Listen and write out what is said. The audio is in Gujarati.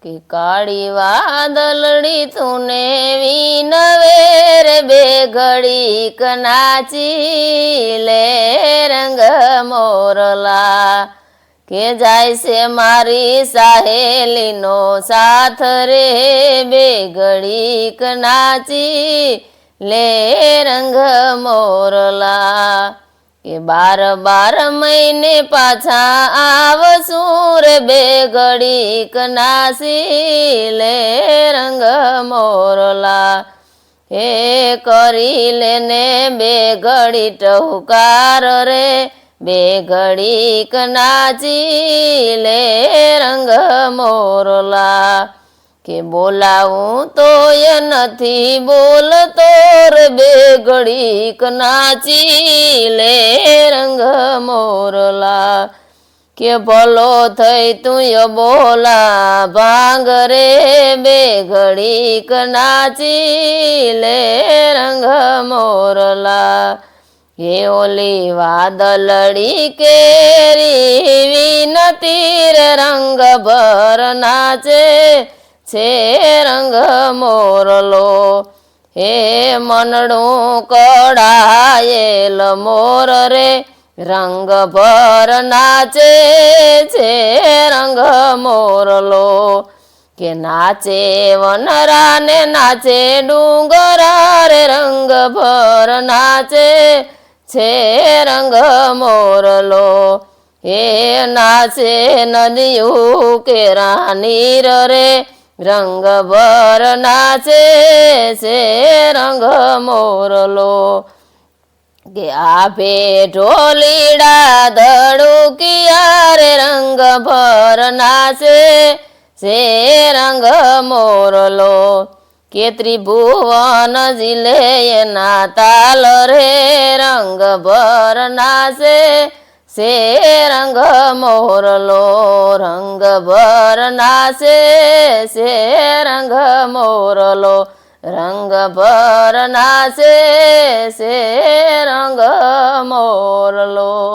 કે કાળી વાદળડી તુને વિનવે રે બે ઘડીક નાચી લે રંગ મોરલા કે જાય છે મારી સહેલીનો સાથ રે બે ઘડીક નાચી લે રંગ મોરલા કે 12 મહિને પાછા આવશું રે બે ઘડીક નાસી લે રંગ મોરલા હે કરી લેને બે ઘડી ટહુકાર રે બે ઘડીક નાચી લે રંગ મોરલા કે બોલાવું તોય નથી બોલતો રે બે ઘડીક નાચી લે રંગ મોરલા કે ભલો થઈ તું બોલા ભાંગ રે બે ઘડીક નાચી લે રંગ મોરલા હે ઓલી વાદળડી કેરી વિનતી રે રંગ ભર નાચે છે રંગ મોરલો હે મનડું કડાયેલ મોર રે રંગ ભર નાચે છે રંગ મોરલો કે નાચે વનરા ને નાચે ડુંગરા રે રંગ ભર નાચે છે રંગ મોરલો હે નાચે નદીયું કે રાનીર રે રંગ ભર નાચે છે રંગ મોરલો કે આભે ઢોલીડા ધડુકિયા રે રંગ ભર નાચે છે રંગ મોરલો કે ત્રિભુવન જીલે એના તાલ રે રંગ ભર નાચે છે રંગ મોરલો રંગ ભર નાચે છે રંગ મોરલો રંગ ભર નાચે છે રંગ મોરલો।